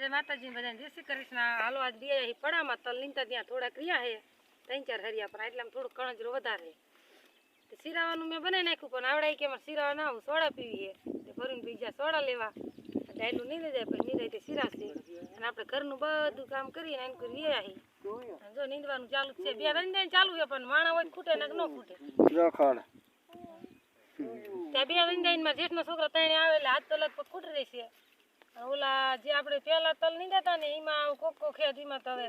जय माताजी बधाने जय श्री कृष्ण। हालो आज रिया पड़ामां तल नींदा त्यां थोड़ाक रिया है 3-4 हरिया पण એટલામાં થોડું કણજરો વધારે તે શીરાવાનું મેં બનાવી નાખ્યું પણ આવડે કે મારે શીરાવા ના હું સોડા પીવી છે તે ભરીને બીજા સોડા લેવા ડાયલું નહીં લઈ જાય પછી નહીં જાય શીરાશે અને આપણે ઘરનું બધું કામ કરીને એમ કરી રહ્યા હી જો નીંદવાનું ચાલુ છે બે રંજાઈ ચાલુ છે પણ માણા હોય ખૂટે ને ન ખૂટે જો ખાડ ત્યાં બે રંજાઈમાં જેઠનો છોકરો તણે આવે એટલે હાથ તો લગભગ ખૂટી રહેશે ઓલા જે આપણે પેલા તલ નીંદાતા ને એમાં કોકો ખેત એમાં તો હવે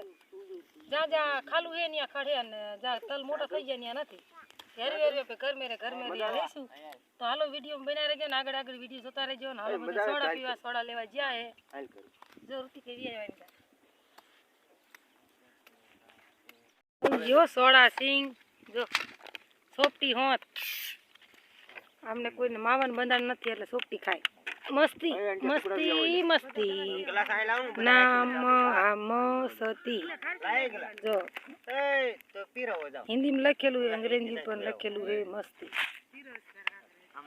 જ્યાં જ્યાં ખાલું હે ત્યાં ખડે ને જ્યાં તલ મોટા થઈ જાય ત્યાં નથી હેરવે હેરવે ઘર મેરે લઈશું તો હાલો વિડીયો બનાવી રહેજો ને આગળ વિડીયો જોતા રહેજો ને હાલો બધા સોડા પીવા સોડા લેવા જ્યાં હે જો રૂટી કેવી આવી જો સોડા સિંગ જો સોપટી હોત આમને કોઈને માવન બંધાણ નથી એટલે સોપટી ખાય मस्ती मस्ती मस्ती नाम मस्ती जो हिंदी में लखेलू है अंग्रेजी में लखेलू है मस्ती।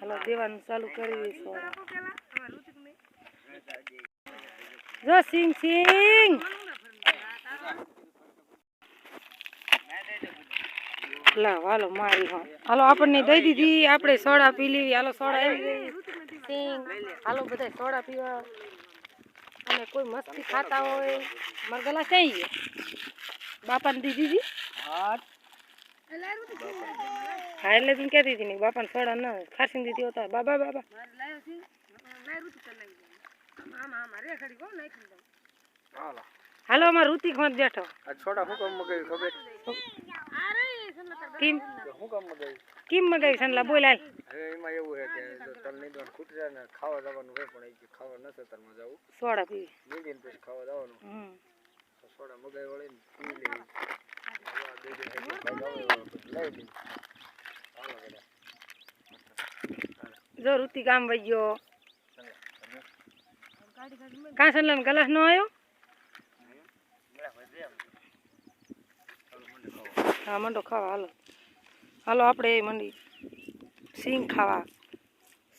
हेलो देवान चालू करी जो सिंग सिंग ला हालो मारी हाँ हालो आपने दई दीदी आपणे सोडा पी ली हालो सोडा आई गई सिंग हालो बधाय सोडा पीवा अने कोई मस्ती खाता होय मार गला चाहिए बापा ने दी दीदी हाँ એટલે તું કહેતી હતી ને બાપા ને સોડા ન ખાસી દીધી હોતા બાબા બાબા હાલો અમાર ઋતિક મત બેઠો આ છોડા હુકમ મગાઈ ખબર કેમ મગાઈ સનલા બોલ હાલ એમાં એવું છે કે જો તલ નહીં દોન ખૂટ જાય ને ખાવા જવાનું હોય પણ એ ખાવા ન સતરમાં જાવું સોડા પી નીંદીને પછી ખાવા જવાનું તો સોડા મગાઈ વળીને પી લે જો ઋતિક આમ વઈ ગયો કાં સનલા ગલાસ નો આવ્યો हाँ मंडो खावा हालो हालो आपणे मंडी सींग खावा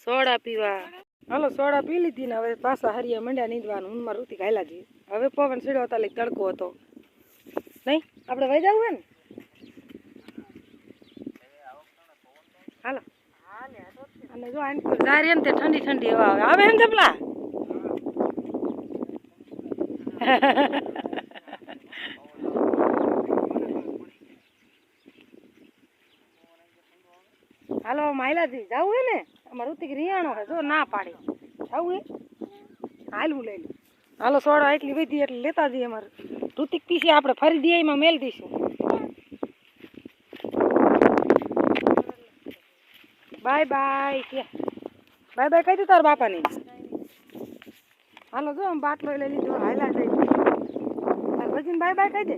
सोडा पीवा हालो सोडा पी लीधी ने हवे पाछा हरिया मंड्या नींदवानुं हुन मार ऋतिक हाल्या जी हवे पवन सीड्यो तो like तड़को हतो नहीं आपणे वई जावुं है ने हालो अने जो आन जारी ने ठंडी ठंडी हवा आवे आवे ने जपला हालो माइला जी जाऊ है ने अमर ऋतिक रियाणो है जो ना पाड़े जाऊ है हाल हूँ ले हालो सोडा एटली वधी एटले लेता जी अमर ऋतिक पीछे आपणे फरी दिया में मेल दीशुं बाय बाय के बाय बाय कही दे तार बापा ने हालो जो हम बाटलो ले लीधो हाला जाई तार भजीन बाय बाय कही दे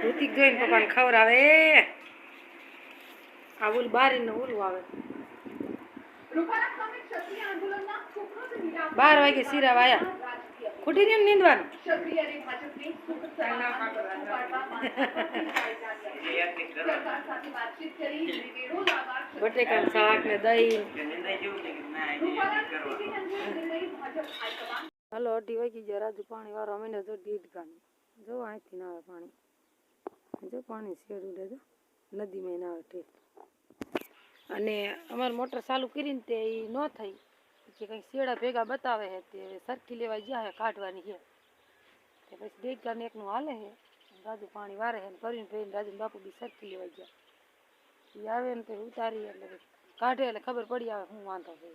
ऋतिक जोईन पप्पा ने खवरावे आ ओल बारी ने ओलू आवे 12 वागे सीरा वाया खुटी ने नींदवान बटेका शाक ने दही हेलो 2 वागे जरा जो पानी वारो महीने जो 1.5 गानी जो आई थी ना पानी जो पानी सेडू दे जो नदी में ना आवे अने अमर मोटर चालू करीने ते ई न थई के कई सेड़ा भेगा बतावे है ते सरकी लेवा ज्या है काटवानी है ते बस देख गाने एक नु हाले है राजू पानी वारे है करीने फेन राजू बापू भी सरकी लेवा ज्या ई आवे ने ते उतारी એટલે કાઢે એટલે ખબર પડી આવે હું વાંધો છે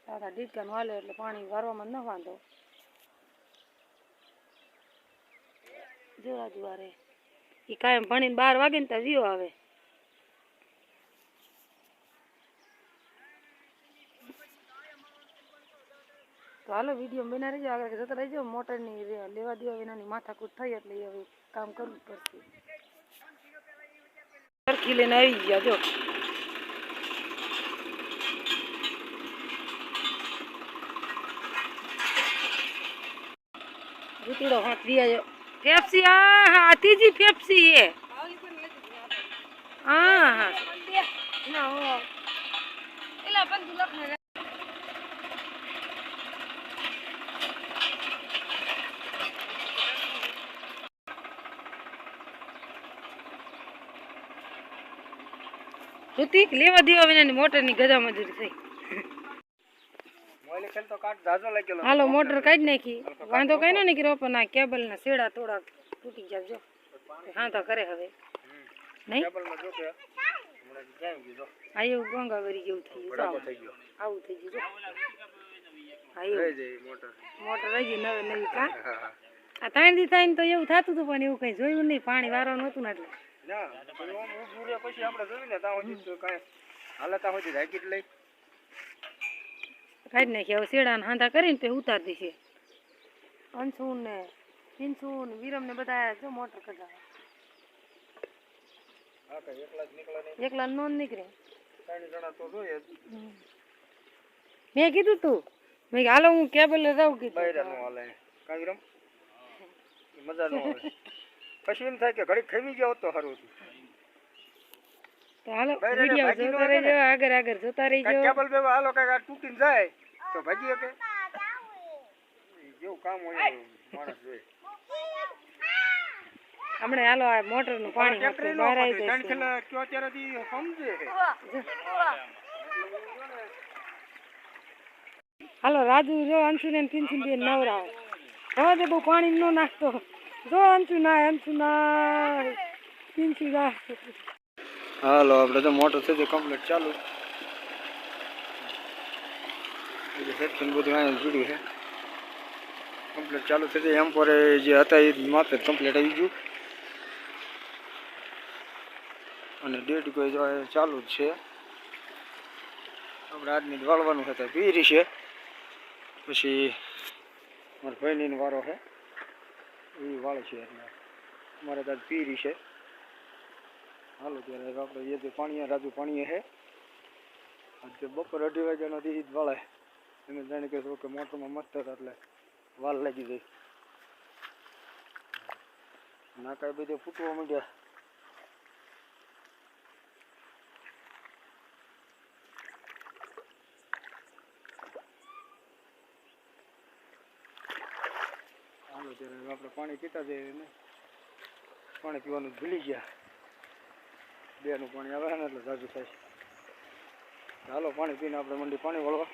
તારા ડીટકા નો હાલે એટલે પાણી વારવામાં ન વાંધો જો રાજુ વારે ई कायम भणीने 12 वागे ने तो वियो आवे તો હાલો વિડીયો બના રહેજો, આગળ જતા રહેજો. મોટરની લેવા દેવા વિનાની માથાકૂટ થઈ એટલે હવે કામ કરવું પડશે. સરખી લઈને આવી ગયા જો. રૂતીડો હાથ દિયા જો. પેપ્સી હા ત્રીજી પેપ્સી હે. હા હા ના હો એલા બંધ લખને ઋતિક લેવા દેવા વિનાની મોટરની ગધા મજૂરી થઈ. હાલો મોટર કાઢી નાખી, વાંધો કઈ ન નીકળ્યો પણ આ કેબલ ના શેડા થોડા તૂટી ગયા જો. હા તો કરે હવે નહીં આ એવું ગંગાવરી જેવું થઈ ગયું. આવું થઈ ગયું મોટર રહી ગઈ નવે નવી કા. આ 3 દી થાય ને તો એવું થતું હતું પણ એવું કઈ જોયું નહીં, પાણી વારવાનું નહોતું ને એટલે કાઢી નાખી. હવે શેડા ને હાંધા કરીને પછી ઉતારી દેશે. અંશુ ને પિન્સુ ને વિરમ ને બધા જો મોટર કઢાવે. એકલા નો નીકળે. મેં કીધું તું મેં હાલો હું કેબલ જાઉં કીધું મજા ન આવે. પછી એમ થાય કે ઘડી ખમી ગયો તો સારું હતું. તો હાલો વિડિયો જોતા રહેજો, આગળ જોતા રહેજો. કેબલ બે હાલો કઈ આ તૂટીને જાય તો ભાગી શકે. જેવું કામ હોય માણસ જોઈએ. હમણાં હાલો આ મોટર નું પાણી બહાર આવી જાય. કયો અત્યારેથી સમજે. હાલો રાજુ જો અંશુ ને પિન્સુ બે નવરાવ હવે તો બહુ પાણી નો નાખતો જો. અંશુ ના પિન્સુ ના. હાલો આપણે તો મોટર થઈ ગઈ કમ્પ્લીટ ચાલુ. સેક્શન બધું અહીંયા જોડ્યું છે કમ્પ્લીટ ચાલુ થઈ ગઈ. એમ પર જે હતા એ માત્ર કમ્પ્લીટ આવી ગયું અને ડેટ કોઈ જો ચાલુ જ છે. આપણે આજની વાળવાનું હતા પીરી છે. પછી મારા ભાઈની વારો છે એ વાળે છે એટલે અમારે તો પીરી છે. હાલો ત્યારે આપણે એ જે પાણી રાજુ પાણી છે આજે બપોર 2:30 વાગ્યાનો દી જ વાળે. એને જાણી કહેશું કે મોટરમાં મસ્ત હતા એટલે વાલ લાગી જાય. ના કાંઈ બધે ફૂટવા માંડ્યા. હાલો ત્યારે આપણે પાણી પીતા જઈએ ને પાણી પીવાનું ભૂલી ગયા. બેનું પાણી આવે ને એટલે જાજુ થાય. હાલો પાણી પીને આપણે મંડી પાણી વળવા.